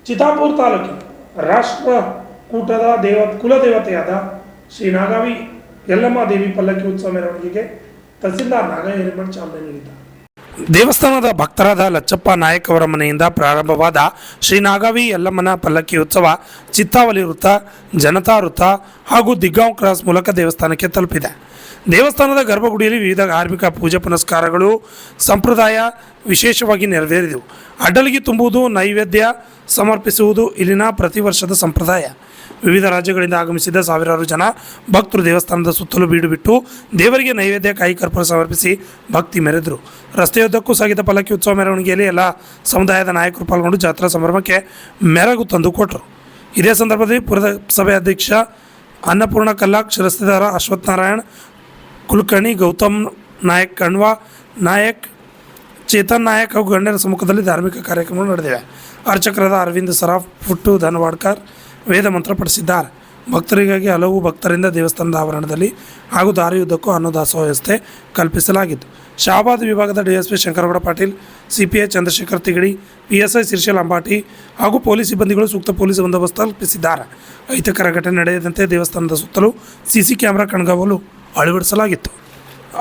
ಚಿತ್ತಾಪುರ ತಾಲೂಕಿನ ರಾಷ್ಟ್ರಕೂಟದ ಕುಲದೇವತೆಯಾದ ಶ್ರೀ ನಾಗಾವಿ ಯಲ್ಲಮ್ಮ ದೇವಿ ಪಲ್ಲಕ್ಕಿ ಉತ್ಸವ ಮೆರವಣಿಗೆಗೆ ತಹಸೀಲ್ದಾರ್ ನಾಗ ಹಿರೇಮಠ ಚಾಲನೆ ನೀಡಿದ್ದಾರೆ. ದೇವಸ್ಥಾನದ ಭಕ್ತರಾದ ಲಚ್ಚಪ್ಪ ನಾಯಕ್ ಅವರ ಮನೆಯಿಂದ ಪ್ರಾರಂಭವಾದ ಶ್ರೀ ನಾಗಾವಿ ಯಲ್ಲಮ್ಮನ ಪಲ್ಲಕ್ಕಿ ಉತ್ಸವ ಚಿತ್ತಾವಲಿ ವೃತ್ತ, ಜನತಾ ವೃತ್ತ ಹಾಗೂ ದಿಗ್ಗಾಂವ್ ಕ್ರಾಸ್ ಮೂಲಕ ದೇವಸ್ಥಾನಕ್ಕೆ ತಲುಪಿದೆ. ದೇವಸ್ಥಾನದ ಗರ್ಭಗುಡಿಯಲ್ಲಿ ವಿವಿಧ ಧಾರ್ಮಿಕ ಪೂಜೆ ಪುನಸ್ಕಾರಗಳು ಸಂಪ್ರದಾಯ ವಿಶೇಷವಾಗಿ ನೆರವೇರಿದವು. ಅಡ್ಡಲಿಗೆ ತುಂಬುವುದು, ನೈವೇದ್ಯ ಸಮರ್ಪಿಸುವುದು ಇಲ್ಲಿನ ಪ್ರತಿ ವರ್ಷದ ಸಂಪ್ರದಾಯ. ವಿವಿಧ ರಾಜ್ಯಗಳಿಂದ ಆಗಮಿಸಿದ ಸಾವಿರಾರು ಜನ ಭಕ್ತರು ದೇವಸ್ಥಾನದ ಸುತ್ತಲೂ ಬೀಡು ಬಿಟ್ಟು ದೇವರಿಗೆ ನೈವೇದ್ಯ ಕಾಯಿ ಕರ್ಪೂರ ಸಮರ್ಪಿಸಿ ಭಕ್ತಿ ಮೆರೆದರು. ರಸ್ತೆಯುದ್ದಕ್ಕೂ ಸಾಗಿದ ಪಲ್ಲಕ್ಕಿ ಉತ್ಸವ ಮೆರವಣಿಗೆಯಲ್ಲಿ ಎಲ್ಲ ಸಮುದಾಯದ ನಾಯಕರು ಪಾಲ್ಗೊಂಡು ಜಾತ್ರಾ ಸಂಭ್ರಮಕ್ಕೆ ಮೆರಗು ತಂದುಕೊಟ್ಟರು. ಇದೇ ಸಂದರ್ಭದಲ್ಲಿ ಪುರಸಭೆ ಅಧ್ಯಕ್ಷ ಅನ್ನಪೂರ್ಣ ಕಲ್ಲಾಕ್, ಶಿರಸ್ತೆದಾರ ಅಶ್ವಥ್ ನಾರಾಯಣ್ ಕುಲಕರ್ಣಿ, ಗೌತಮ್ ನಾಯಕ್ ಕಣ್ವಾ ನಾಯಕ್, ಚೇತನ್ ನಾಯಕ್ ಹಾಗೂ ಗಣ್ಯರ ಸಮ್ಮುಖದಲ್ಲಿ ಧಾರ್ಮಿಕ ಕಾರ್ಯಕ್ರಮಗಳು ನಡೆದಿವೆ. ಅರ್ಚಕರಾದ ಅರವಿಂದ್ ಸರಾಫ್, ಪುಟ್ಟು ಧನವಾಡ್ಕರ್ ವೇದ ಮಂತ್ರ ಪಡಿಸಿದ್ದಾರೆ. ಭಕ್ತರಿಗಾಗಿ ಹಲವು ಭಕ್ತರಿಂದ ದೇವಸ್ಥಾನದ ಆವರಣದಲ್ಲಿ ಹಾಗೂ ದಾರಿಯುದ್ದಕ್ಕೂ ಅನ್ನದಾಸೋಹ ವ್ಯವಸ್ಥೆ ಕಲ್ಪಿಸಲಾಗಿತ್ತು. ಶಹಾಬಾದ್ ವಿಭಾಗದ DSP Shankaragouda Patil, CPI Chandrashekhar Tigadi, PSI Shirshal Ambati ಹಾಗೂ ಪೊಲೀಸ್ ಸಿಬ್ಬಂದಿಗಳು ಸೂಕ್ತ ಪೊಲೀಸ್ ಬಂದೋಬಸ್ತ್ ಕಲ್ಪಿಸಿದ್ದಾರೆ. ಅಹಿತಕರ ಘಟನೆ ನಡೆಯದಂತೆ ದೇವಸ್ಥಾನದ ಸುತ್ತಲೂ ಸಿಸಿ ಕ್ಯಾಮೆರಾ ಕಣ್ಗಾವಲು ಅಳವಡಿಸಲಾಗಿತ್ತು.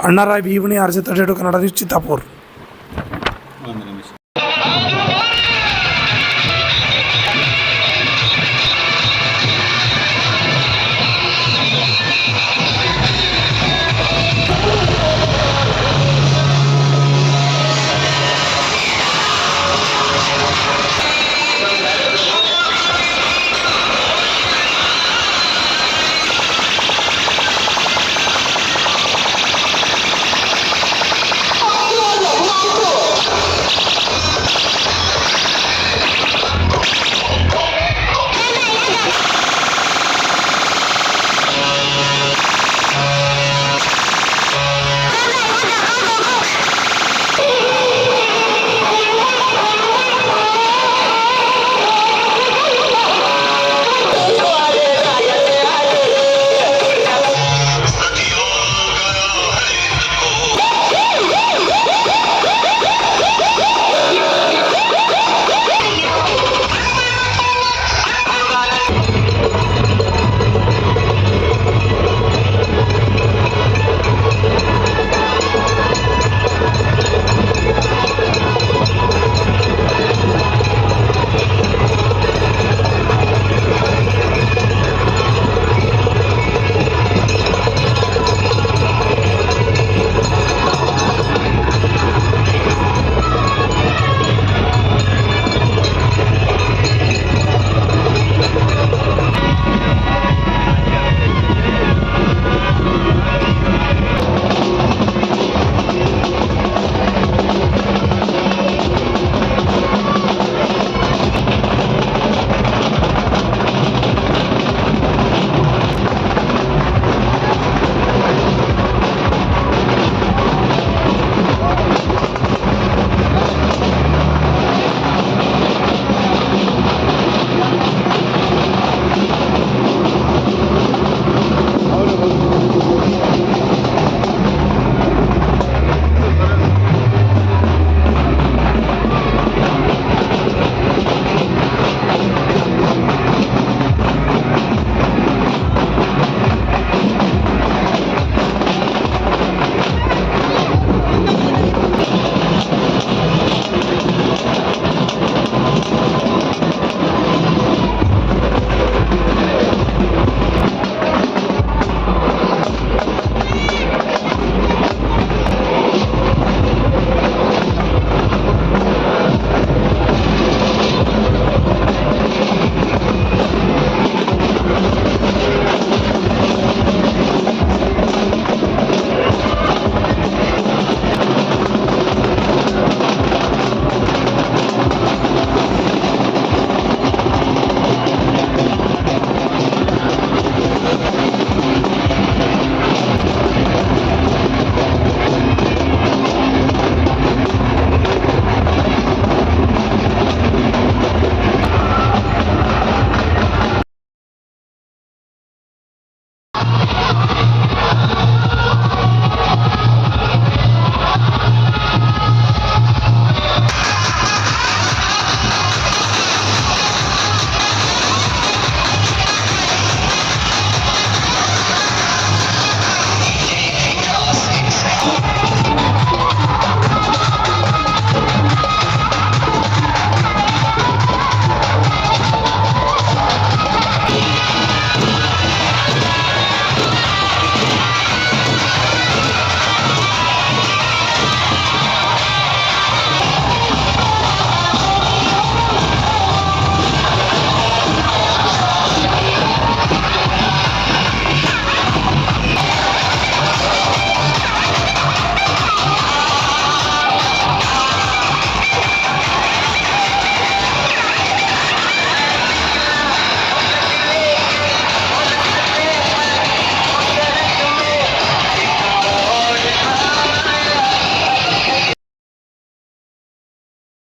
Annarai ಬೀವಣಿ, RJ32 Kannada news, Chittapur.